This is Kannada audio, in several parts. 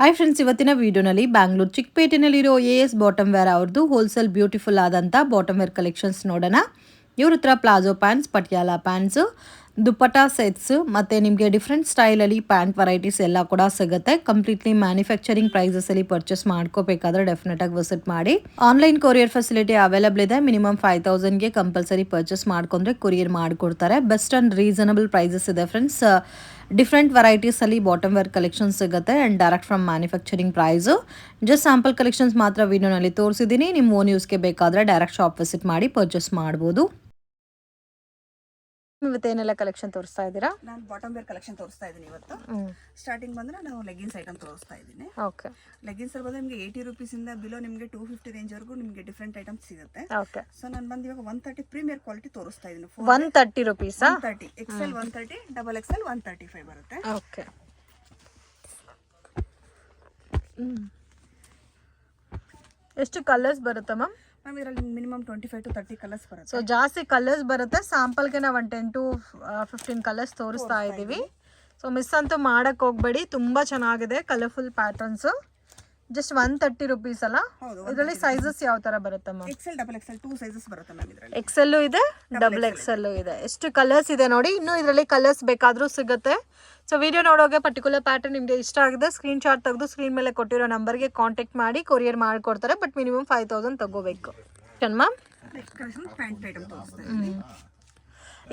ಹಾಯ್ ಫ್ರೆಂಡ್ಸ್, ಇವತ್ತಿನ ವಿಡಿಯೋನಲ್ಲಿ ಬ್ಯಾಂಗ್ಳೂರ್ ಚಿಕ್ಕಪೇಟೆನಲ್ಲಿರೋ AS ಬಾಟಮ್ ವೇರ್ ಅವ್ರದ್ದು ಹೋಲ್ಸೇಲ್ ಬ್ಯೂಟಿಫುಲ್ ಆದಂಥ ಬಾಟಮ್ ವೇರ್ ಕಲೆಕ್ಷನ್ಸ್ ನೋಡೋಣ. ಇವ್ರ ಹತ್ರ palazzo pants, Patiala pants, dupatta sets ಮತ್ತು ನಿಮಗೆ ಡಿಫ್ರೆಂಟ್ ಸ್ಟೈಲಲ್ಲಿ ಪ್ಯಾಂಟ್ ವೆರೈಟೀಸ್ ಎಲ್ಲ ಕೂಡ ಸಿಗುತ್ತೆ. ಕಂಪ್ಲೀಟ್ಲಿ ಮ್ಯಾನುಫ್ಯಾಕ್ಚರಿಂಗ್ ಪ್ರೈಸಸಲ್ಲಿ ಪರ್ಚೇಸ್ ಮಾಡ್ಕೋಬೇಕಾದ್ರೆ ಡೆಫಿನೆಟಾಗಿ ವಿಸಿಟ್ ಮಾಡಿ. ಆನ್ಲೈನ್ ಕೊರಿಯರ್ ಫೆಸಿಲಿಟಿ ಅವೈಲಬಲ್ ಇದೆ. ಮಿನಿಮಮ್ 5,000ಗೆ ಕಂಪಲ್ಸರಿ ಪರ್ಚೇಸ್ ಮಾಡ್ಕೊಂಡ್ರೆ ಕೊರಿಯರ್ ಮಾಡಿಕೊಡ್ತಾರೆ. ಬೆಸ್ಟ್ ಆ್ಯಂಡ್ ರೀಸನಬಲ್ ಪ್ರೈಸಸ್ ಇದೆ ಫ್ರೆಂಡ್ಸ್. ಡಿಫ್ರೆಂಟ್ ವೆರೈಟೀಸಲ್ಲಿ ಬಾಟಮ್ ವೇರ್ ಕಲೆಕ್ಷನ್ಸ್ ಸಿಗುತ್ತೆ and direct from manufacturing price. Just sample collections ಮಾತ್ರ ವಿಡಿಯೋನಲ್ಲಿ ತೋರಿಸಿದ್ದೀನಿ. ನಿಮ್ಮ ಓನ್ ಯೂಸ್ಗೆ ಬೇಕಾದರೆ ಡೈರೆಕ್ಟ್ ಶಾಪ್ ವಿಸಿಟ್ ಮಾಡಿ ಪರ್ಚೇಸ್ ಮಾಡ್ಬೋದು. ಇವತ್ತೇನೆಲ್ಲ ಕಲೆಕ್ಷನ್ ತೋರಿಸ್ತಾ ಇದ್ದೀರಾ? ನಾನು ಬಾಟಮ್ ವೇರ್ ಕಲೆಕ್ಷನ್ ತೋರಿಸ್ತಾ ಇದ್ದೀನಿ ಇವತ್ತು. ಸ್ಟಾರ್ಟಿಂಗ್ ಬಂದ್ರೆ ನಾವು ಲೆಗಿನ್ಸ್ ಐಟಮ್ ತೋರಿಸ್ತಾ ಇದ್ದೀನಿ. ಓಕೆ, ಲೆಗಿನ್ಸ್ ಅಲ್ಲಿ ಬಂದ್ರೆ ನಿಮಗೆ 80 ರೂಪೀಸಿಂದ ಬಿಲೋ ನಿಮಗೆ 250 ರೇಂಜ್ ವರೆಗೂ ನಿಮಗೆ ಡಿಫ್ರೆಂಟ್ ಐಟಮ್ಸ್ ಸಿಗುತ್ತೆ. ಓಕೆ. ಸೊ ನಾನು ಬಂದು ಇವಾಗ 130 ಪ್ರೀಮಿಯರ್ ಕ್ವಾಲಿಟಿ ತೋರಿಸ್ತಾ ಇದ್ದೀನಿ. 130 ರೂಪೀಸಾ? 130 XL 130, ಡಬಲ್ XL 135 ಬರುತ್ತೆ. ಓಕೆ. ಎಷ್ಟು ಕಲರ್ಸ್ ಬರುತ್ತೆ ಮ್ಯಾಮ್? ಮ್ಯಾಮ್ ಇದರಲ್ಲಿ ಮಿನಿಮಮ್ 25 to 30 ಕಲರ್ಸ್ ಬರುತ್ತೆ. ಸೊ ಜಾಸ್ತಿ ಕಲರ್ಸ್ ಬರುತ್ತೆ. ಸ್ಯಾಂಪಲ್ಗೆ ನಾವು 10 to 15 ಕಲರ್ಸ್ ತೋರಿಸ್ತಾ ಇದ್ದೀವಿ. ಸೊ ಮಿಸ್ ಅಂತೂ ಮಾಡಕ್ಕೆ ಹೋಗಬೇಡಿ, ತುಂಬ ಚೆನ್ನಾಗಿದೆ ಕಲರ್ಫುಲ್ ಪ್ಯಾಟರ್ನ್ಸು. ಜಸ್ಟ್ 130 ರೂಪೀಸ್ ಅಲ್ಲ? ಇದರಲ್ಲಿ ಸೈಜಸ್ ಯಾವ ಥರ ಬರುತ್ತೆ ma'am? XL, double XL 2 sizes ಬರುತ್ತೆ ಮ್ಯಾಮ್ ಇದರಲ್ಲಿ. XL ಇದೆ, ಡಬಲ್ XL ಇದೆ. ಎಷ್ಟು ಕಲರ್ಸ್ ಇದೆ ನೋಡಿ. ಇನ್ನೂ ಇದರಲ್ಲಿ ಕಲರ್ಸ್ ಬೇಕಾದರೂ ಸಿಗುತ್ತೆ. ಸೊ ವಿಡಿಯೋ ನೋಡೋಕೆ ಪರ್ಟಿಕ್ಯುಲರ್ ಪ್ಯಾಟರ್ನ್ ನಿಮಗೆ ಇಷ್ಟ ಆಗಿದೆ, ಸ್ಕ್ರೀನ್ ಶಾಟ್ ತೆಗೆದು ಸ್ಕ್ರೀನ್ ಮೇಲೆ ಕೊಟ್ಟಿರೋ ನಂಬರ್ಗೆ ಕಾಂಟ್ಯಾಕ್ಟ್ ಮಾಡಿ ಕೊರಿಯರ್ ಮಾಡಿಕೊಡ್ತಾರೆ. ಬಟ್ ಮಿನಿಮಮ್ 5,000 ತಗೋಬೇಕು. ಮ್ಯಾಮ್ ಪ್ಯಾಂಟ್ ಐಟಮ್ ತೋರಿಸ್ತಾ ಇದ್ದೀನಿ.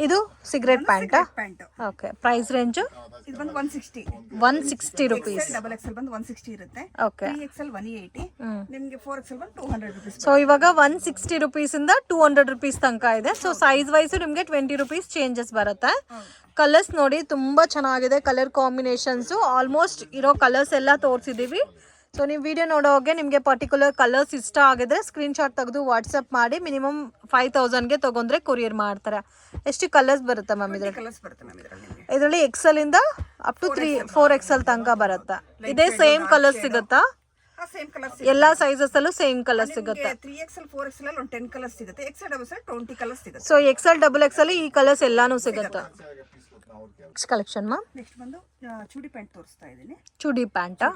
ಇದು ಸಿಗರೇಟ್ ಪ್ಯಾಂಟಾ? ಪ್ಯಾಂಟ್. ಓಕೆ. Price range? ಇದು ಬಂದು 160 ರೂಪೀಸ್. ಡಬಲ್ XL ಬಂದು 160 ಇರುತ್ತೆ. ಓಕೆ. 3XL 180, ನಿಮಗೆ 4XL ಬಂದು 200 ರೂಪೀಸ್. ಸೊ ಇವಾಗ 160 ರೂಪೀಸಿಂದ 200 ರೂಪೀಸ್ ತನಕ ಇದೆ. ಸೊ ಸೈಜ್ ವೈಸು ನಿಮಗೆ 20 ರೂಪೀಸ್ ಚೇಂಜಸ್ ಬರುತ್ತೆ. ಕಲರ್ಸ್ ನೋಡಿ ತುಂಬ ಚೆನ್ನಾಗಿದೆ. ಕಲರ್ ಕಾಂಬಿನೇಷನ್ಸು ಆಲ್ಮೋಸ್ಟ್ ಇರೋ ಕಲರ್ಸ್ ಎಲ್ಲ ತೋರಿಸಿದ್ದೀವಿ. ಸೊ ನೀವು ವಿಡಿಯೋ ನೋಡೋವಾಗ ನಿಮಗೆ ಪರ್ಟಿಕ್ಯುಲರ್ ಕಲರ್ಸ್ ಇಷ್ಟ ಆಗಿದ್ರೆ ಸ್ಕ್ರೀನ್ ಶಾಟ್ ತೆಗೆದು ವಾಟ್ಸಪ್ ಮಾಡಿ. ಮಿನಿಮಮ್ 5,000ಗೆ ತೊಗೊಂಡ್ರೆ ಕೊರಿಯರ್ ಮಾಡ್ತಾರೆ. ಎಷ್ಟು ಕಲರ್ಸ್ ಬರುತ್ತೆ ಮ್ಯಾಮ್ ಇದರಲ್ಲಿ? ಕಲರ್ಸ್ ಬರುತ್ತೆ ಮ್ಯಾಮ್ ಇದರಲ್ಲಿ. ಇದರಲ್ಲಿ XL ಇಂದ ಅಪ್ ಟು 4XL ತನಕ ಬರುತ್ತೆ. ಇದೇ ಸೇಮ್ ಕಲರ್ ಸಿಗುತ್ತಾ? ಸೇಮ್ ಕಲರ್ಸ್ ಎಲ್ಲಾ ಸೈಜಸ್ ಅಲ್ಲೂ ಸೇಮ್ ಕಲರ್ ಸಿಗುತ್ತೆ. 3XL 4XL ಅಲ್ಲಿ 10 ಕಲರ್ಸ್ ಸಿಗುತ್ತೆ. XL ಡಬಲ್ XL 20 ಕಲರ್ಸ್ ಸಿಗುತ್ತೆ. ಸೊ XL ಡಬಲ್ XL ಈ ಕಲರ್ಸ್ ಎಲ್ಲಾನು ಸಿಗುತ್ತೆ. Next collection ma'am. ನೆಕ್ಸ್ಟ್ ಬಂದು ಚೂಡಿ ಪ್ಯಾಂಟ್ ತೋರಿಸ್ತಾ ಇದ್ದೀನಿ. ಚೂಡಿ ಪ್ಯಾಂಟಾ?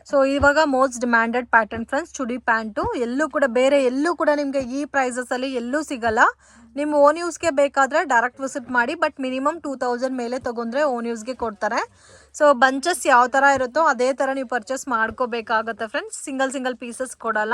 ಸೊ ಇವಾಗ ಮೋಸ್ಟ್ ಡಿಮ್ಯಾಂಡೆಡ್ ಪ್ಯಾಟರ್ನ್ ಫ್ರೆಂಡ್ಸ್ ಚೂಡಿ ಪ್ಯಾಂಟು. ಎಲ್ಲೂ ಕೂಡ ಬೇರೆ ಎಲ್ಲೂ ಕೂಡ ನಿಮಗೆ ಈ ಪ್ರೈಸಸ್ ಅಲ್ಲಿ ಎಲ್ಲೂ ಸಿಗಲ್ಲ. ನಿಮ್ಮ ಓನ್ ಯೂಸ್ಗೆ ಬೇಕಾದರೆ ಡೈರೆಕ್ಟ್ ವಿಸಿಟ್ ಮಾಡಿ. ಬಟ್ ಮಿನಿಮಮ್ 2,000 ಮೇಲೆ ತೊಗೊಂಡ್ರೆ ಓನ್ ಯೂಸ್ಗೆ ಕೊಡ್ತಾರೆ. ಸೊ ಬಂಚಸ್ ಯಾವ ಥರ ಇರುತ್ತೋ ಅದೇ ಥರ ನೀವು ಪರ್ಚೇಸ್ ಮಾಡ್ಕೋಬೇಕಾಗತ್ತೆ ಫ್ರೆಂಡ್ಸ್. ಸಿಂಗಲ್ ಪೀಸಸ್ ಕೊಡಲ್ಲ.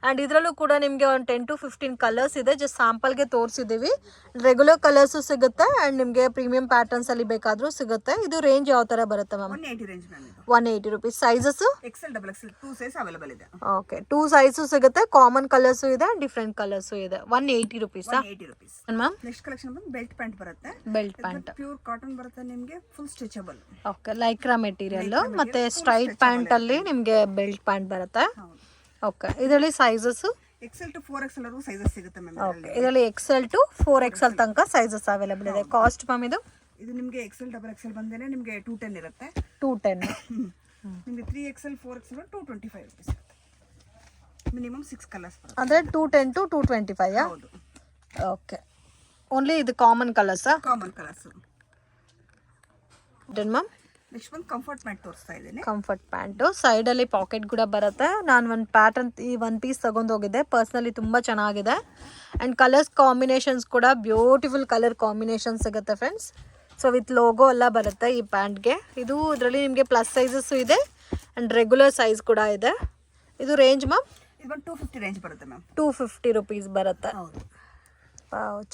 ಆ್ಯಂಡ್ ಇದರಲ್ಲೂ ಕೂಡ ನಿಮಗೆ ಒಂದು 10 to 15 ಕಲರ್ಸ್ ಇದೆ. ಜಸ್ಟ್ ಸ್ಯಾಂಪಲ್ಗೆ ತೋರಿಸಿದ್ದೀವಿ. ರೆಗ್ಯುಲರ್ ಕಲರ್ಸು ಸಿಗುತ್ತೆ ಆ್ಯಂಡ್ ನಿಮಗೆ ಪ್ರೀಮಿಯಂ ಪ್ಯಾಟರ್ನ್ಸಲ್ಲಿ ಬೇಕಾದರೂ ಸಿಗುತ್ತೆ. ಇದು ರೇಂಜ್ ಯಾವ ಥರ ಬರುತ್ತೆ ma'am? 180 range ma'am. 180 rupees. Sizes XL double XL 2 size available ಇದೆ. ಓಕೆ. 2 ಸೈಜು ಸಿಗುತ್ತೆ. ಕಾಮನ್ ಕಲರ್ಸು ಇದೆ, ಡಿಫ್ರೆಂಟ್ ಕಲರ್ಸು ಇದೆ. 180 ರೂಪೀಸಾ? 180 ರೂಪೀಸ್ ಮ್ಯಾಮ್. ನೆಕ್ಸ್ಟ್ ಕಲೆಕ್ಷನ್ ಬಂದು ಬೆಲ್ಟ್ ಪ್ಯಾಂಟ್ ಬರುತ್ತೆ. ಬೆಲ್ಟ್ ಪ್ಯಾಂಟ್ ಪ್ಯೂರ್ ಕಾಟನ್ ಬರುತ್ತೆ ನಿಮಗೆ, full stretchable. Okay. Lycra material ಮತ್ತೆ ಸ್ಟ್ರೈಟ್ ಪ್ಯಾಂಟಲ್ಲಿ ನಿಮಗೆ ಬೆಲ್ಟ್ ಪ್ಯಾಂಟ್ ಬರುತ್ತೆ. ಓಕೆ. ಇದರಲ್ಲಿ ಸೈಜಸ್ಸು XL to 4XL ವರೆಗೂ ಸೈಜಸ್ ಸಿಗುತ್ತೆ ಮ್ಯಾಮ್. ಓಕೆ. ಇದರಲ್ಲಿ XL to 4XL ತನಕ ಸೈಜಸ್ ಅವೈಲೇಬಲ್ ಇದೆ. ಕಾಸ್ಟ್ ಮ್ಯಾಮ್ ಇದು ನಿಮಗೆ XL ಡಬಲ್ XL ಬಂದೇನೆ ನಿಮಗೆ 210 ಇರುತ್ತೆ. 210. ನಿಮಗೆ 3XL 4XL 225 ರೂಪೀಸ್ ಇರುತ್ತೆ. ಮಿನಿಮಮ್ 6 ಕಲರ್ಸ್ ಬರುತ್ತೆ. ಅಂದರೆ 210 to 225. ಹೌದು. ಓಕೆ. ಓನ್ಲಿ ಇದು ಕಾಮನ್ ಕಲರ್ಸಾ? Common colours. Done ma'am. Next ಒಂದು ಕಂಫರ್ಟ್ ಪ್ಯಾಂಟ್ ತೋರಿಸ್ತಾ ಇದ್ದೀನಿ. ಕಂಫರ್ಟ್ ಪ್ಯಾಂಟು ಸೈಡಲ್ಲಿ ಪಾಕೆಟ್ ಕೂಡ ಬರುತ್ತೆ. ನಾನು ಒಂದು ಪ್ಯಾಟರ್ನ್ ಈ ಒಂದು ಪೀಸ್ ತಗೊಂಡು ಹೋಗಿದ್ದೆ. ಪರ್ಸ್ನಲಿ ತುಂಬ ಚೆನ್ನಾಗಿದೆ. ಆ್ಯಂಡ್ ಕಲರ್ಸ್ ಕಾಂಬಿನೇಷನ್ಸ್ ಕೂಡ ಬ್ಯೂಟಿಫುಲ್ ಕಲರ್ ಕಾಂಬಿನೇಷನ್ ಸಿಗುತ್ತೆ ಫ್ರೆಂಡ್ಸ್. ಸೊ ವಿತ್ ಲೋಗೋ ಎಲ್ಲ ಬರುತ್ತೆ ಈ ಪ್ಯಾಂಟ್ಗೆ. ಇದು ಇದರಲ್ಲಿ ನಿಮಗೆ ಪ್ಲಸ್ ಸೈಜಸ್ಸು ಇದೆ ಆ್ಯಂಡ್ ರೆಗ್ಯುಲರ್ ಸೈಜ್ ಕೂಡ ಇದೆ. ಇದು ರೇಂಜ್ ಮ್ಯಾಮ್? ಇದು 250 ರೇಂಜ್ ಬರುತ್ತೆ ಮ್ಯಾಮ್. 250 ರೂಪೀಸ್ ಬರುತ್ತೆ. ಹೌದು.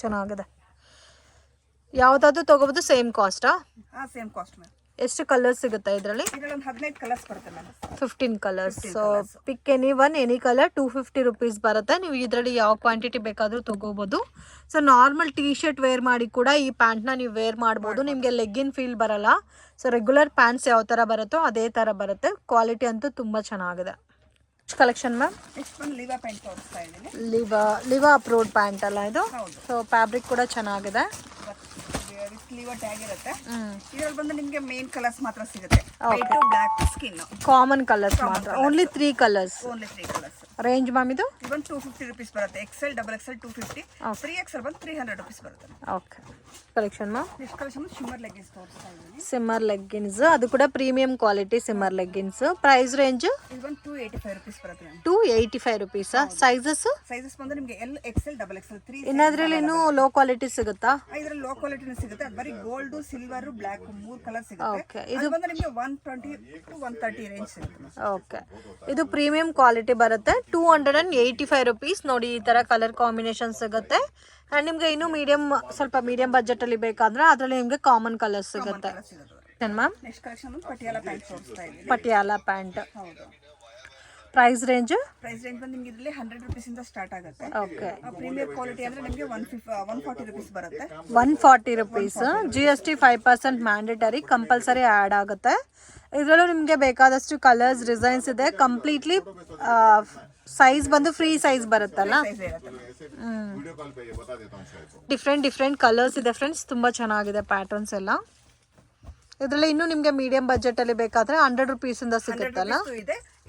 ಚೆನ್ನಾಗಿದೆ. ಯಾವುದಾದ್ರು ತೊಗೋಬೋದು? ಸೇಮ್ ಕಾಸ್ಟಾ? ಹಾಂ, ಸೇಮ್ ಕಾಸ್ಟ್ ಮ್ಯಾಮ್. ಎಷ್ಟು ಕಲರ್ಸ್ ಸಿಗುತ್ತೆ ಇದರಲ್ಲಿ? ಇದರಲ್ಲಿ ಒಂದು 15 ಕಲರ್ಸ್ ಬರುತ್ತೆ ma'am. 15 colours. So pick any colour 250 rupees ಬರುತ್ತೆ. ನೀವು ಇದರಲ್ಲಿ ಯಾವ ಕ್ವಾಂಟಿಟಿ ಬೇಕಾದರೂ ತೊಗೋಬೋದು. So normal T shirt wear ಮಾಡಿ ಕೂಡ ಈ ಪ್ಯಾಂಟ್ನ ನೀವು ವೇರ್ ಮಾಡ್ಬೋದು. ನಿಮಗೆ ಲೆಗ್ಗಿನ್ ಫೀಲ್ ಬರಲ್ಲ. ಸೊ ರೆಗ್ಯುಲರ್ ಪ್ಯಾಂಟ್ಸ್ ಯಾವ ಥರ ಬರುತ್ತೋ ಅದೇ ಥರ ಬರುತ್ತೆ. ಕ್ವಾಲಿಟಿ ಅಂತೂ ತುಂಬ ಚೆನ್ನಾಗಿದೆ. Collection ma'am. ನೆಕ್ಸ್ಟ್ ಒಂದು ಲಿವಾ ಪ್ಯಾಂಟ್ ತೋರಿಸ್ತಾ ಇದ್ದೀನಿ. ಲಿವಾ ಅಪ್ರೋಡ್ ಪ್ಯಾಂಟ್ ಅಲ್ಲ ಇದು? ಸೊ ಫ್ಯಾಬ್ರಿಕ್ ಕೂಡ ಚೆನ್ನಾಗಿದೆ. ಲಿವಾ ಟ್ಯಾಗ್ ಇರುತ್ತೆ. ಇದರಲ್ಲಿ ಬಂದು ನಿಮಗೆ ಮೇನ್ ಕಲರ್ಸ್ ಮಾತ್ರ ಸಿಗುತ್ತೆ. White, black, skin. Common colours ಮಾತ್ರ. Only 3 colours. Only 3 colours. Range ma'am ಇದು? ಬಂದು 250 ರುಪೀಸ್ ಬರುತ್ತೆ. ಎಕ್ಸೆಲ್ ಡಬಲ್ ಎಕ್ಸೆಲ್ 250, 3XL ಬಂದು 300 ರುಪೀಸ್ ಬರುತ್ತೆ. Okay collection ma'am. Next collection shimmer leggings ತೋರಿಸ್ತಾ ಇದ್ದೀನಿ. ಸಿಮ್ಮರ್ ಲೆಗ್ಗಿನ್ಸ್, ಅದು ಕೂಡ premium quality shimmer leggings. Price range ಇದು ಬಂದು 285 ರುಪೀಸ್ ಬರುತ್ತೆ. 285 ರುಪೀಸ್. ಸೈಜಸ್ ಬಂದು ನಿಮಗೆ ಎಲ್ ಎಕ್ಸೆಲ್ ಡಬಲ್ ಎಕ್ಸೆಲ್ 3. ಇನ್ನಾದ್ರಲ್ಲಿ ಇನ್ನೂ ಲೋ ಕ್ವಾಲಿಟಿ ಸಿಗುತ್ತಾ? ಇದರಲ್ಲಿ ಲೋ ಕ್ವಾಲಿಟಿನೂ ಸಿಗುತ್ತೆ. ಅದು ಬರೀ ಗೋಲ್ಡ್, ಸಿಲ್ವರ್, ಬ್ಲಾಕ್ 3 ಕಲರ್ ಸಿಗುತ್ತೆ. ಓಕೆ, ಇದು ಬಂದು ನಿಮಗೆ 120 to 130 ರೇಂಜ್ ಸಿಗುತ್ತೆ. ಓಕೆ, ಇದು ಪ್ರೀಮಿಯಂ ಕ್ವಾಲಿಟಿ ಬರುತ್ತೆ. 285 ರುಪೀಸ್. ನೋಡಿ ಈ ತರ ಕಲರ್ ಕಾಂಬಿನೇಷನ್ ಸಿಗುತ್ತೆ. ಅಂಡ್ ನಿಮ್ಗೆ ಇನ್ನು ಸ್ವಲ್ಪ ಮೀಡಿಯಂ ಬಜೆಟ್ ಅಲ್ಲಿ ಬೇಕಾದ್ರೆ ಅದರಲ್ಲಿ ನಿಮ್ಗೆ ಕಾಮನ್ ಕಲರ್ ಸಿಗುತ್ತೆ. Ma'am next collection Patiala pant ತೋರಿಸ್ತಾ ಇದ್ದೀನಿ. ಪಟಿಯಾಲ ಪ್ಯಾಂಟ್. ಹೌದು. ಪ್ರೈಸ್ ರೇಂಜ್ ಬಂದು ನಿಮಗೆ ಇದರಲ್ಲಿ 100 ರುಪೀಸ್ ಇಂದ ಸ್ಟಾರ್ಟ್ ಆಗುತ್ತೆ. ಓಕೆ. ಪ್ರೀಮಿಯರ್ ಕ್ವಾಲಿಟಿ ಅಂದ್ರೆ ನಿಮಗೆ 140 ರುಪೀಸ್ ಬರುತ್ತೆ. 140 rupees. GST 5% mandatory, compulsory add ಆಗುತ್ತೆ. ಇದರಲ್ಲೂ ನಿಮಗೆ ಬೇಕಾದಷ್ಟು ಕಲರ್ಸ್, ಡಿಸೈನ್ಸ್ ಇದೆ. ಕಂಪ್ಲೀಟ್ಲಿ ಸೈಜ್ ಬಂದು ಫ್ರೀ ಸೈಜ್ ಬರುತ್ತಲ್ಲ. ಡಿಫ್ರೆಂಟ್ ಕಲರ್ಸ್ ಇದೆ ಫ್ರೆಂಡ್ಸ್. ತುಂಬ ಚೆನ್ನಾಗಿದೆ ಪ್ಯಾಟರ್ನ್ಸ್ ಎಲ್ಲ. ಇದರಲ್ಲಿ ಇನ್ನೂ ನಿಮಗೆ ಮೀಡಿಯಂ ಬಜೆಟ್ ಅಲ್ಲಿ ಬೇಕಾದ್ರೆ 100 ರುಪೀಸ್ ಇಂದ ಸಿಗುತ್ತಲ್ಲ.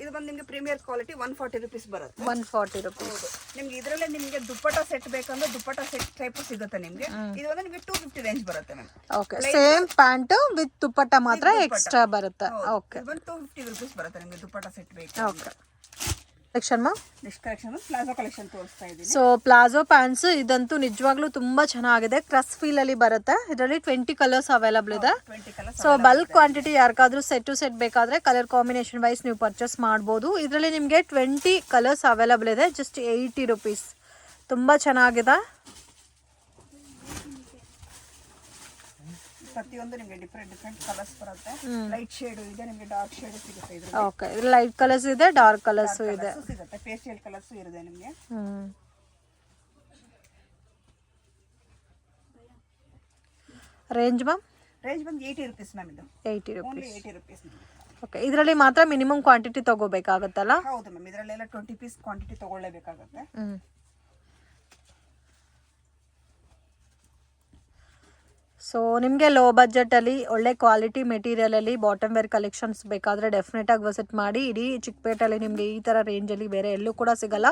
ಇದು ಬಂದು ನಿಮಗೆ ಪ್ರೀಮಿಯರ್ ಕ್ವಾಲಿಟಿ 140 ರುಪೀಸ್ ಬರುತ್ತೆ. 140 ರುಪೀಸ್. ನಿಮ್ಗೆ ಇದರಲ್ಲೇ ನಿಮಗೆ ದುಪ್ಪಟ್ಟ ಸೆಟ್ ಬೇಕಂದ್ರೆ ದುಪ್ಪಟ್ಟ ಸೆಟ್ ಟೈಪ್ ಸಿಗುತ್ತೆ ನಿಮಗೆ. ಇದು ಬಂದು ನಿಮಗೆ 250 ರೇಂಜ್ ಬರುತ್ತೆ ma'am. Okay, same pant with dupatta ಮಾತ್ರ ಎಕ್ಸ್ಟ್ರಾ ಬರುತ್ತೆ. ಓಕೆ, ಇದು ಬಂದು 250 ರುಪೀಸ್ ಬರುತ್ತೆ ನಿಮಗೆ ದುಪ್ಪಟ್ಟ ಸೆಟ್ ಬೇಕು. ಓಕೆ. ಕಲೆಕ್ಷನ್ ಮಾ. ನೆಕ್ಸ್ಟ್ ಕಲೆಕ್ಷನ್ ಪ್ಲಾಜೋ ಕಲೆಕ್ಷನ್ ತೋರಿಸ್ತಾ ಇದ್ದೀನಿ. ಸೊ ಪ್ಲಾಜೋ ಪ್ಯಾಂಟ್ಸ್ ಇದಂತೂ ನಿಜವಾಗ್ಲೂ ತುಂಬಾ ಚೆನ್ನಾಗಿದೆ. ಕ್ರಸ್ ಫೀಲ್ ಅಲ್ಲಿ ಬರುತ್ತೆ. ಇದರಲ್ಲಿ 20 ಕಲರ್ಸ್ ಅವೈಲಬಲ್ ಇದೆ. ಸೊ ಬಲ್ಕ್ ಕ್ವಾಂಟಿಟಿ ಯಾರಿಗಾದ್ರೂ ಸೆಟ್ ಟು ಸೆಟ್ ಬೇಕಾದ್ರೆ ಕಲರ್ ಕಾಂಬಿನೇಷನ್ ವೈಸ್ ನೀವು ಪರ್ಚೇಸ್ ಮಾಡ್ಬೋದು. ಇದರಲ್ಲಿ ನಿಮಗೆ 20 ಕಲರ್ಸ್ ಅವೈಲಬಲ್ ಇದೆ. Just 80 rupees. ತುಂಬಾ ಚೆನ್ನಾಗಿದೆ. ಪ್ರತಿಯೊಂದು ನಿಮಗೆ ಡಿಫರೆಂಟ್ ಕಲರ್ಸ್ ಬರುತ್ತೆ. ಲೈಟ್ ಶೇಡ್ ಇದೆ, ನಿಮಗೆ ಡಾರ್ಕ್ ಶೇಡ್ ಸಿಗುತ್ತೆ. ಇದರಲ್ಲಿ ಓಕೆ, ಲೈಟ್ ಕಲರ್ಸ್ ಇದೆ, ಡಾರ್ಕ್ ಕಲರ್ಸ್ ಇದೆ, ಸಿಗುತ್ತೆ. ಪೇಸ್ಟಲ್ ಕಲರ್ಸ್ ಇದೆ ನಿಮಗೆ. Range ma'am? ರೇಂಜ್ ಬಂದು 80 ರುಪೀಸ್ ಮ್ಯಾಮ್. ಇದು 80 ರುಪೀಸ್. 80 ರುಪೀಸ್. ಓಕೆ, ಇದರಲ್ಲಿ ಮಾತ್ರ ಮಿನಿಮಮ್ ಕ್ವಾಂಟಿಟಿ ತಗೋಬೇಕಾಗುತ್ತಲ್ಲ? ಹೌದು ಮ್ಯಾಮ್, ಇದರಲ್ಲೆಲ್ಲ 20 ಪೀಸ್ ಕ್ವಾಂಟಿಟಿ ತಗೊಳ್ಳೇಬೇಕಾಗುತ್ತೆ. ಸೊ ನಿಮಗೆ ಲೋ ಬಜೆಟಲ್ಲಿ ಒಳ್ಳೆ ಕ್ವಾಲಿಟಿ ಮೆಟೀರಿಯಲಲ್ಲಿ ಬಾಟಮ್ ವೇರ್ ಕಲೆಕ್ಷನ್ಸ್ ಬೇಕಾದರೆ ಡೆಫಿನೆಟಾಗಿ ವಿಸಿಟ್ ಮಾಡಿ. ಇಡೀ ಚಿಕ್ಕಪೇಟೆಯಲ್ಲಿ ನಿಮಗೆ ಈ ಥರ ರೇಂಜಲ್ಲಿ ಬೇರೆ ಎಲ್ಲೂ ಕೂಡ ಸಿಗಲ್ಲ.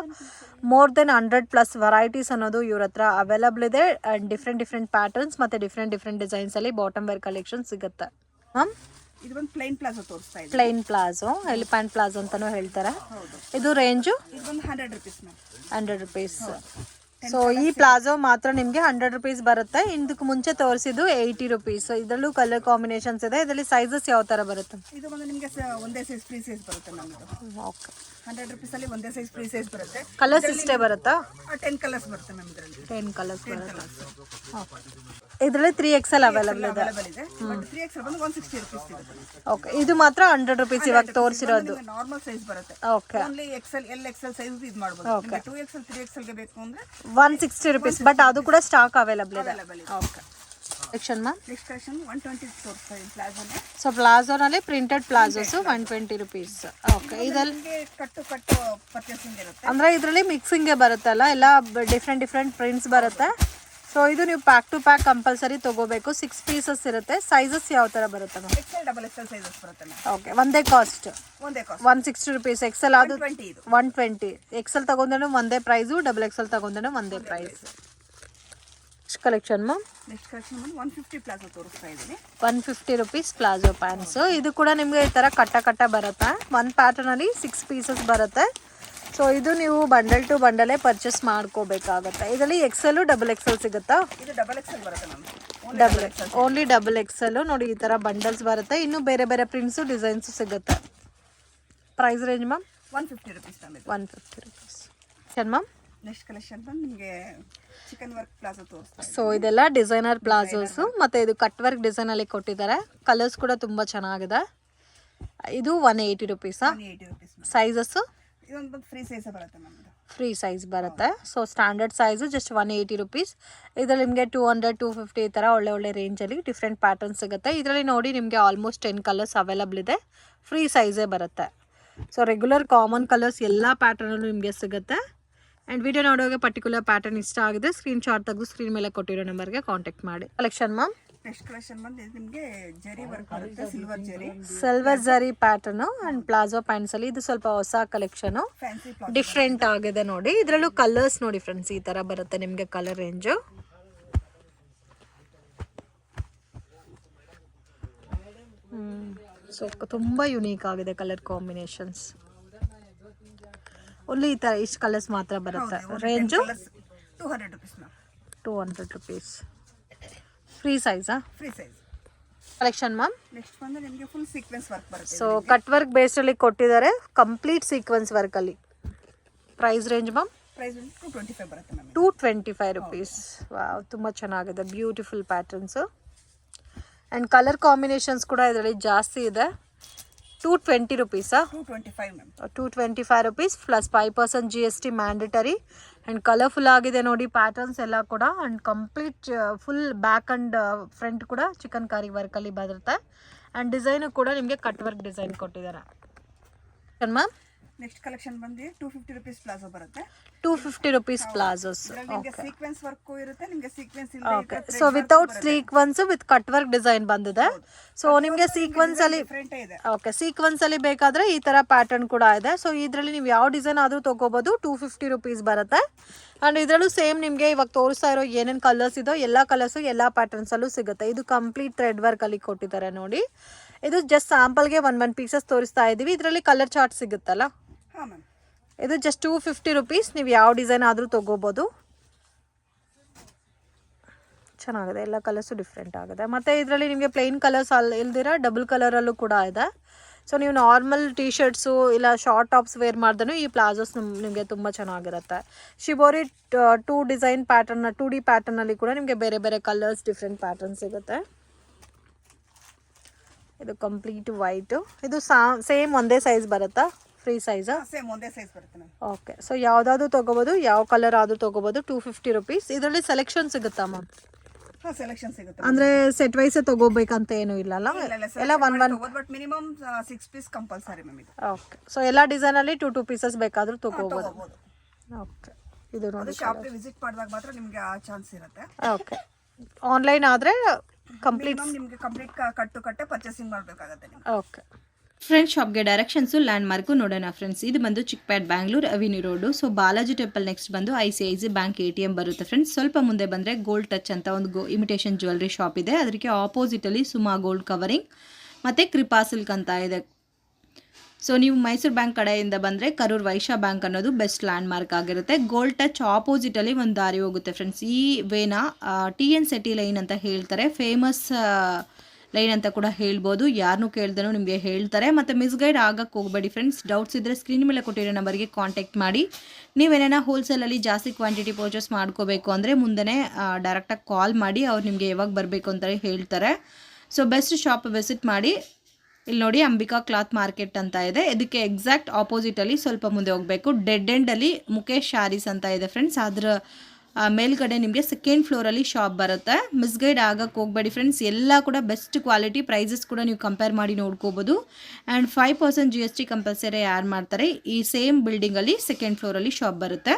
ಮೋರ್ ದೆನ್ 100+ ವೆರೈಟೀಸ್ ಅನ್ನೋದು ಇವ್ರ ಹತ್ರ ಅವೈಲಬಲ್ ಇದೆ. ಆ್ಯಂಡ್ ಡಿಫ್ರೆಂಟ್ ಪ್ಯಾಟರ್ನ್ಸ್ ಮತ್ತು ಡಿಫ್ರೆಂಟ್ ಡಿಸೈನ್ಸಲ್ಲಿ ಬಾಟಮ್ ವೇರ್ ಕಲೆಕ್ಷನ್ ಸಿಗುತ್ತೆ. ಮ್ಯಾಮ್ ಇದು ಒಂದು ಪ್ಲೈನ್ ಪ್ಲಾಜೋ ತೋರಿಸ್ತಾ ಇದೆ. ಪ್ಲೈನ್ ಪ್ಲಾಜೋ, ಎಲಿಫೆಂಟ್ ಪ್ಲಾಜೋ ಅಂತಲೂ ಹೇಳ್ತಾರೆ. ಇದು ರೇಂಜು? ಇದು ಒಂದು 100 ರುಪೀಸ್ ಮ್ಯಾಮ್. 100 ರುಪೀಸ್. ಸೊ ಈ ಪ್ಲಾಜೋ ಮಾತ್ರ ನಿಮಗೆ 100 ರುಪೀಸ್ ಬರುತ್ತೆ. ಇದಕ್ಕೆ ಮುಂಚೆ ತೋರಿಸಿದ್ದು 80 ರುಪೀಸ್. ಇದರಲ್ಲೂ ಕಲರ್ ಕಾಂಬಿನೇಷನ್ಸ್ ಇದೆ. ಇದರಲ್ಲಿ ಸೈಜಸ್ ಯಾವ ಥರ ಬರುತ್ತೆ? ಇದು ಬಂದು ನಿಮಗೆ ಒಂದೇ ಸೈಜ್ ಫ್ರೀ ಸೈಜ್ ಬರುತ್ತೆ ಮ್ಯಾಮ್. ಓಕೆ, 100 ರುಪೀಸ್ ಅಲ್ಲಿ ಒಂದೇ ಸೈಜ್ ಫ್ರೀ ಸೈಜ್ ಬರುತ್ತೆ. ಕಲರ್ಸ್ ಇಷ್ಟೇ ಬರುತ್ತಾ? 10 ಕಲರ್ಸ್ ಬರುತ್ತೆ ಮ್ಯಾಮ್. ಇದರಲ್ಲಿ 10 ಕಲರ್ಸ್ ಬರುತ್ತೆ. ಇದರಲ್ಲಿ 3XL ಅವೈಲಬಲ್ ಇದೆ. ಬಟ್ 3XL ಬಂದು 160 ರುಪೀಸ್ ಸಿಗುತ್ತೆ. ಓಕೆ, ಇದು ಮಾತ್ರ 100 ರುಪೀಸ್ ಇವಾಗ ತೋರಿಸಿರೋದು. ನಾರ್ಮಲ್ ಸೈಜ್ ಬರುತ್ತೆ. Okay, only XL L XL size ಇದು ಮಾಡಬಹುದು. ನಿಮಗೆ 2XL 3XL ಗೆ ಬೇಕು ಅಂದ್ರೆ 160 ರುಪೀಸ್. ಬಟ್ ಅದು ಕೂಡ ಸ್ಟಾಕ್ ಅವೈಲಬಲ್ ಇದೆ. Okay. Section ma'am? Next collection 120 ತೋರಿಸ್ತಾ ಇದೆ ಪ್ಲಾಜೋನೇ. ಸೊ ಪ್ಲಾಜೋನಲ್ಲಿ ಪ್ರಿಂಟೆಡ್ ಪ್ಲಾಜೋಸ್ 120 ರುಪೀಸ್. ಓಕೆ, ಇದರಲ್ಲಿ ಕಟ್ಟು ಪರ್ಚೇಸಿಂಗ್ ಇರುತ್ತೆ. ಅಂದರೆ ಇದರಲ್ಲಿ ಮಿಕ್ಸಿಂಗೇ ಬರುತ್ತಲ್ಲ, ಎಲ್ಲ ಡಿಫ್ರೆಂಟ್ ಪ್ರಿಂಟ್ಸ್ ಬರುತ್ತೆ. ಸೊ ಇದು ನೀವು ಪ್ಯಾಕ್ ಟು ಪ್ಯಾಕ್ ಕಂಪಲ್ಸರಿ ತಗೋಬೇಕು. 6 ಪೀಸಸ್ ಇರುತ್ತೆ. ಸೈಜಸ್ ಯಾವ ಥರ ಬರುತ್ತೆ ma'am? XL double XL sizes ಬರುತ್ತೆ ಮ್ಯಾಮ್. ಓಕೆ, ಒಂದೇ ಕಾಸ್ಟ್ 160 ರುಪೀಸ್. ಎಕ್ಸೆಲ್ ಅದು 120. ಎಕ್ಸೆಲ್ ತಗೊಂಡ್ರೂ ಒಂದೇ ಪ್ರೈಸು, ಡಬಲ್ XL ತಗೊಂಡ್ರೂ ಒಂದೇ price. Collection ma'am? Next collection 150 palazzo ತೋರಿಸ್ತಾ ಇದ್ದೀನಿ. 150 ರುಪೀಸ್ ಪ್ಲಾಜೋ ಪ್ಯಾಂಟ್ಸ್. ಇದು ಕೂಡ ನಿಮಗೆ ಈ ಥರ ಕಟ್ಟ ಬರುತ್ತೆ. ಒಂದು ಪ್ಯಾಟರ್ನಲ್ಲಿ 6 ಪೀಸಸ್ ಬರುತ್ತೆ. ಸೊ ಇದು ನೀವು ಬಂಡಲ್ ಟು ಬಂಡಲೇ ಪರ್ಚೇಸ್ ಮಾಡ್ಕೋಬೇಕಾಗತ್ತೆ. ಇದರಲ್ಲಿ XL ಡಬಲ್ XL ಸಿಗುತ್ತಾ? ಇದು ಡಬಲ್ XL ಬರುತ್ತೆ ಮ್ಯಾಮ್. Only double XL. ನೋಡಿ ಈ ಥರ ಬಂಡಲ್ಸ್ ಬರುತ್ತೆ. ಇನ್ನು ಬೇರೆ ಪ್ರಿಂಟ್ಸು ಡಿಸೈನ್ಸು ಸಿಗುತ್ತೆ. Price range ma'am? 150 rupees ma'am. 150 rupees. ಸರಿ ಮ್ಯಾಮ್? ನೆಕ್ಸ್ಟ್ ಕಲೆಕ್ಷನ್ ಬಂದು ನಿಮಗೆ ಚಿಕನ್ ವರ್ಕ್ ಪ್ಲಾಜೋ ತೋರಿಸ್ತಾ. ಸೊ ಇದೆಲ್ಲ ಡಿಸೈನರ್ ಪ್ಲಾಜೋಸು, ಮತ್ತು ಇದು ಕಟ್ ವರ್ಕ್ ಡಿಸೈನಲ್ಲಿ ಕೊಟ್ಟಿದ್ದಾರೆ. ಕಲರ್ಸ್ ಕೂಡ ತುಂಬ ಚೆನ್ನಾಗಿದೆ. ಇದು 180 ರುಪೀಸಾ? 180 ರುಪೀಸ್. ಸೈಜಸ್ಸು? ಇದೊಂದು ಫ್ರೀ ಸೈಜ್ ಬರುತ್ತೆ ಮ್ಯಾಮ್. ಫ್ರೀ ಸೈಜ್ ಬರುತ್ತೆ. So standard size just 180 rupees. ಇದರಲ್ಲಿ ನಿಮಗೆ 200 250 ಈ ಥರ ಒಳ್ಳೆ ರೇಂಜಲ್ಲಿ ಡಿಫ್ರೆಂಟ್ ಪ್ಯಾಟರ್ನ್ ಸಿಗುತ್ತೆ. ಇದರಲ್ಲಿ ನೋಡಿ ನಿಮಗೆ ಆಲ್ಮೋಸ್ಟ್ 10 ಕಲರ್ಸ್ ಅವೈಲಬಲ್ ಇದೆ. ಫ್ರೀ ಸೈಜೇ ಬರುತ್ತೆ. ಸೊ ರೆಗ್ಯುಲರ್ ಕಾಮನ್ ಕಲರ್ಸ್ ಎಲ್ಲ ಪ್ಯಾಟರ್ನಲ್ಲೂ ನಿಮಗೆ ಸಿಗುತ್ತೆ. ಆ್ಯಂಡ್ ವಿಡಿಯೋ ನೋಡೋಗೆ ಪರ್ಟಿಕ್ಯುಲರ್ ಪ್ಯಾಟರ್ನ್ ಇಷ್ಟ ಆಗಿದೆ, ಸ್ಕ್ರೀನ್ಶಾಟ್ ತೆಗೆದು ಸ್ಕ್ರೀನ್ ಮೇಲೆ ಕೊಟ್ಟಿರೋ ನಂಬರ್ಗೆ ಕಾಂಟ್ಯಾಕ್ಟ್ ಮಾಡಿ. Collection ma'am? ನೆಕ್ಸ್ಟ್ ಕಲೆಕ್ಷನ್ ಬಂದು ನಿಮಗೆ ಜರಿ ವರ್ಕ್ ಬರುತ್ತೆ, ಸಿಲ್ವರ್ ಜರಿ ಪ್ಯಾಟರ್ನ್ ಅಂಡ್ ಪ್ಲಾಜೋ ಪ್ಯಾಂಟ್ಸ್ ಅಲ್ಲಿ ಇದು ಸ್ವಲ್ಪ ಹೊಸ ಕಲೆಕ್ಷನ್, ಫ್ಯಾನ್ಸಿ ಡಿಫ್ರೆಂಟ್ ಆಗಿದೆ ನೋಡಿ. ಇದರಲ್ಲೂ ಕಲರ್ಸ್ ನೋಡಿ ಫ್ರೆಂಡ್ಸ್, ಈ ತರ ಬರುತ್ತೆ ನಿಮಗೆ ಕಲರ್ ರೇಂಜು. ಸೊ ತುಂಬಾ ಯುನೀಕ್ ಆಗಿದೆ ಕಲರ್ ಕಾಂಬಿನೇಷನ್ಸ್. ಓನ್ಲಿ ಈ ತರ ಇಷ್ಟು ಕಲರ್ಸ್ ಮಾತ್ರ ಬರುತ್ತೆ. Range 200 rupees ma'am. 200 rupees. Free ಸೈಜಾ? Free size collection ma'am. Next ಬಂದು ನಿಮಗೆ ಫುಲ್ ಸೀಕ್ವೆನ್ಸ್ ವರ್ಕ್ ಬರುತ್ತೆ. ಸೊ ಕಟ್ ವರ್ಕ್ ಬೇಸ್ ಅಲ್ಲಿ ಕೊಟ್ಟಿದ್ದಾರೆ, ಕಂಪ್ಲೀಟ್ ಸೀಕ್ವೆನ್ಸ್ ವರ್ಕ್ ಅಲ್ಲಿ. Price range ma'am? ಪ್ರೈಸ್ 225 ಬರುತ್ತೆ ಮ್ಯಾಮ್. 225 rupees. ವಾವ್, ತುಂಬ ಚೆನ್ನಾಗಿದೆ, beautiful patterns and colour combinations ಕೂಡ ಇದರಲ್ಲಿ ಜಾಸ್ತಿ ಇದೆ. 220 rupees. 225 ma'am. 225 rupees plus 5% GST mandatory. And colourful ಆಗಿದೆ ನೋಡಿ ಪ್ಯಾಟರ್ನ್ಸ್ ಎಲ್ಲ ಕೂಡ. And complete full back and front ಕೂಡ ಚಿಕನ್ ಕಾರಿ ವರ್ಕಲ್ಲಿ ಬರುತ್ತೆ. ಆ್ಯಂಡ್ ಡಿಸೈನು ಕೂಡ ನಿಮಗೆ ಕಟ್ ವರ್ಕ್ ಡಿಸೈನ್ ಕೊಟ್ಟಿದ್ದಾರೆ ಮ್ಯಾಮ್. ನೆಕ್ಸ್ಟ್ ಕಲೆಕ್ಷನ್ ಬಂದು 250 rupees ಪ್ಲಾಜೋ ಬರುತ್ತೆ. 250 rupees ಪ್ಲಾಜೋಸ್. ನಿಮಗೆ ಸೀಕ್ವೆನ್ಸ್ ವರ್ಕ್ ಇರುತ್ತೆ, ನಿಮಗೆ sequence okay. So without sequence with cut work design ಬಂದಿದೆ. ಸೊ ನಿಮಗೆ ಸೀಕ್ವೆನ್ಸ್ ಅಲ್ಲಿ ಓಕೆ, ಸೀಕ್ವೆನ್ಸ್ ಅಲ್ಲಿ ಬೇಕಾದ್ರೆ ಈ ತರ ಪ್ಯಾಟರ್ನ್ ಕೂಡ ಇದೆ. ಸೊ ಇದರಲ್ಲಿ ನೀವು ಯಾವ ಡಿಸೈನ್ ಆದ್ರೂ ತಗೋಬಹುದು. 250 rupees ಬರುತ್ತೆ. ಅಂಡ್ ಇದರಲ್ಲೂ ಸೇಮ್ ನಿಮಗೆ ಇವಾಗ ತೋರಿಸ್ತಾ ಇರೋ ಏನೇನು ಕಲರ್ಸ್ ಇದೋ ಎಲ್ಲ ಕಲರ್ಸು ಎಲ್ಲ ಪ್ಯಾಟರ್ನ್ಸ್ ಅಲ್ಲೂ ಸಿಗುತ್ತೆ. ಇದು ಕಂಪ್ಲೀಟ್ ಥ್ರೆಡ್ ವರ್ಕ್ ಅಲ್ಲಿ ಕೊಟ್ಟಿದ್ದಾರೆ ನೋಡಿ. ಇದು ಜಸ್ಟ್ ಸ್ಯಾಂಪಲ್ಗೆ ಒನ್ ಪೀಸಸ್ ತೋರಿಸ್ತಾ ಇದೀವಿ. ಇದರಲ್ಲಿ ಕಲರ್ ಚಾರ್ಟ್ ಸಿಗುತ್ತಲ್ಲ, ಇದು ಜಸ್ಟ್ 250 rupees. ನೀವು ಯಾವ ಡಿಸೈನ್ ಆದರೂ ತೊಗೋಬೋದು. ಚೆನ್ನಾಗಿದೆ, ಎಲ್ಲ ಕಲರ್ಸು ಡಿಫ್ರೆಂಟ್ ಆಗಿದೆ. ಮತ್ತು ಇದರಲ್ಲಿ ನಿಮಗೆ ಪ್ಲೈನ್ ಕಲರ್ಸ್ ಇಲ್ದಿರ ಡಬಲ್ ಕಲರಲ್ಲೂ ಕೂಡ ಇದೆ. ಸೊ ನೀವು ನಾರ್ಮಲ್ ಟೀ ಶರ್ಟ್ಸು ಇಲ್ಲ ಶಾರ್ಟ್ ಟಾಪ್ಸ್ ವೇರ್ ಮಾಡಿದ್ರೂ ಈ ಪ್ಲಾಜೋಸ್ ನಿಮಗೆ ತುಂಬ ಚೆನ್ನಾಗಿರುತ್ತೆ. ಶಿಬೋರಿ 2 ಡಿಸೈನ್ ಪ್ಯಾಟರ್ನ್ 2D ಪ್ಯಾಟರ್ನಲ್ಲಿ ಕೂಡ ನಿಮಗೆ ಬೇರೆ ಬೇರೆ ಕಲರ್ಸ್ ಡಿಫ್ರೆಂಟ್ ಪ್ಯಾಟರ್ನ್ ಸಿಗುತ್ತೆ. ಇದು ಕಂಪ್ಲೀಟ್ ವೈಟು. ಇದು ಸೇಮ್ ಒಂದೇ ಸೈಜ್ ಬರುತ್ತಾ? ಫ್ರೀ ಸೈಜಾ? ಸೇಮ್ ಒಂದೇ ಸೈಜ್ ಬರುತ್ತೆ ಮ್ಯಾಮ್. ಓಕೆ. ಸೊ ಯಾವುದಾದ್ರೂ ತೊಗೋಬೋದು, ಯಾವ ಕಲರ್ ಆದರೂ ತೊಗೋಬೋದು. 250 rupees. ಇದರಲ್ಲಿ ಸೆಲೆಕ್ಷನ್ ಸಿಗುತ್ತಾ ಮ್ಯಾಮ್? ಹಾಂ, ಸೆಲೆಕ್ಷನ್ ಸಿಗುತ್ತೆ. ಅಂದರೆ ಸೆಟ್ ವೈಸೇ ತೊಗೋಬೇಕಂತ ಏನೂ ಇಲ್ಲಲ್ಲ, ಎಲ್ಲ but minimum 6 piece compulsory ma'am ಇದು. ಓಕೆ. ಸೊ ಎಲ್ಲ ಡಿಸೈನಲ್ಲಿ 2 pieces ಬೇಕಾದರೂ ತೊಗೋಬೋದು. ಓಕೆ. ಇದು ನೋಡಿ, ಶಾಪ್ಗೆ ವಿಸಿಟ್ ಮಾಡಿದಾಗ ಮಾತ್ರ ನಿಮಗೆ ಆ ಚಾನ್ಸ್ ಇರುತ್ತೆ. ಓಕೆ. ಆನ್ಲೈನ್ ಆದರೆ ಕಂಪ್ಲೀಟ್ ನಿಮಗೆ ಕಂಪ್ಲೀಟ್ ಕಟ್ಟು ಕಟ್ಟೆ ಪರ್ಚೇಸಿಂಗ್ ಮಾಡಬೇಕಾಗುತ್ತೆ ನಿಮಗೆ. ಓಕೆ. ಫ್ರೆಂಡ್ಸ್, ಶಾಪ್ಗೆ ಡೈರೆಕ್ಷನ್ಸು ಲ್ಯಾಂಡ್ ಮಾರ್ಕು ನೋಡೋಣ ಫ್ರೆಂಡ್ಸ್. ಇದು ಬಂದು Chickpet Bangalore avenue road. So Balaji temple next ಬಂದು ICICI ಬ್ಯಾಂಕ್ ATM ಬರುತ್ತೆ ಫ್ರೆಂಡ್ಸ್. ಸ್ವಲ್ಪ ಮುಂದೆ ಬಂದರೆ ಗೋಲ್ಡ್ ಟಚ್ ಅಂತ ಒಂದು ಇಮಿಟೇಷನ್ ಜ್ಯುವೆಲ್ರಿ ಶಾಪ್ ಇದೆ. ಅದಕ್ಕೆ ಆಪೋಸಿಟಲ್ಲಿ ಸುಮಾ ಗೋಲ್ಡ್ ಕವರಿಂಗ್ ಮತ್ತು ಕೃಪಾ ಸಿಲ್ಕ್ ಅಂತ ಇದೆ. ಸೊ ನೀವು ಮೈಸೂರು ಬ್ಯಾಂಕ್ ಕಡೆಯಿಂದ ಬಂದರೆ ಕರೂರ್ ವೈಶ್ಯ ಬ್ಯಾಂಕ್ ಅನ್ನೋದು ಬೆಸ್ಟ್ ಲ್ಯಾಂಡ್ ಮಾರ್ಕ್ ಆಗಿರುತ್ತೆ. ಗೋಲ್ಡ್ ಟಚ್ ಆಪೋಸಿಟಲ್ಲಿ ಒಂದು ದಾರಿ ಹೋಗುತ್ತೆ ಫ್ರೆಂಡ್ಸ್. ಈ ವೇನ TN City ಲೈನ್ ಅಂತ ಹೇಳ್ತಾರೆ, ಫೇಮಸ್ ಲೈನ್ ಅಂತ ಕೂಡ ಹೇಳ್ಬೋದು. ಯಾರನ್ನೂ ಕೇಳ್ದನೂ ನಿಮಗೆ ಹೇಳ್ತಾರೆ. ಮತ್ತು ಮಿಸ್ಗೈಡ್ ಆಗಕ್ಕೆ ಹೋಗಬೇಡಿ ಫ್ರೆಂಡ್ಸ್. ಡೌಟ್ಸ್ ಇದ್ದರೆ ಸ್ಕ್ರೀನ್ ಮೇಲೆ ಕೊಟ್ಟಿರೋ ನಂಬರ್ಗೆ ಕಾಂಟ್ಯಾಕ್ಟ್ ಮಾಡಿ. ನೀವೇನೇನೋ ಹೋಲ್ಸೇಲಲ್ಲಿ ಜಾಸ್ತಿ ಕ್ವಾಂಟಿಟಿ ಪರ್ಚೇಸ್ ಮಾಡ್ಕೋಬೇಕು ಅಂದರೆ ಮುಂದೆ ಡೈರೆಕ್ಟಾಗಿ ಕಾಲ್ ಮಾಡಿ, ಅವ್ರು ನಿಮಗೆ ಯಾವಾಗ ಬರಬೇಕು ಅಂತ ಹೇಳ್ತಾರೆ. ಸೊ ಬೆಸ್ಟ್ ಶಾಪ್ ವಿಸಿಟ್ ಮಾಡಿ. ಇಲ್ಲಿ ನೋಡಿ, ಅಂಬಿಕಾ ಕ್ಲಾತ್ ಮಾರ್ಕೆಟ್ ಅಂತ ಇದೆ. ಇದಕ್ಕೆ ಎಕ್ಸಾಕ್ಟ್ ಆಪೋಸಿಟಲ್ಲಿ ಸ್ವಲ್ಪ ಮುಂದೆ ಹೋಗಬೇಕು. ಡೆಡ್ ಎಂಡಲ್ಲಿ ಮುಖೇಶ್ ಶಾರೀಸ್ ಅಂತ ಇದೆ ಫ್ರೆಂಡ್ಸ್. ಅದರ ಮೇಲ್ಗಡೆ ನಿಮಗೆ ಸೆಕೆಂಡ್ ಫ್ಲೋರಲ್ಲಿ ಶಾಪ್ ಬರುತ್ತೆ. ಮಿಸ್ಗೈಡ್ ಆಗಕ್ಕೆ ಹೋಗಬೇಡಿ ಫ್ರೆಂಡ್ಸ್. ಎಲ್ಲ ಕೂಡ ಬೆಸ್ಟ್ ಕ್ವಾಲಿಟಿ, ಪ್ರೈಸಸ್ ಕೂಡ ನೀವು ಕಂಪೇರ್ ಮಾಡಿ ನೋಡ್ಕೋಬೋದು. ಆ್ಯಂಡ್ 5% GST ಕಂಪಲ್ಸರಿ ಆ್ಯಡ್ ಮಾಡ್ತಾರೆ. ಈ ಸೇಮ್ ಬಿಲ್ಡಿಂಗಲ್ಲಿ ಸೆಕೆಂಡ್ ಫ್ಲೋರಲ್ಲಿ ಶಾಪ್ ಬರುತ್ತೆ.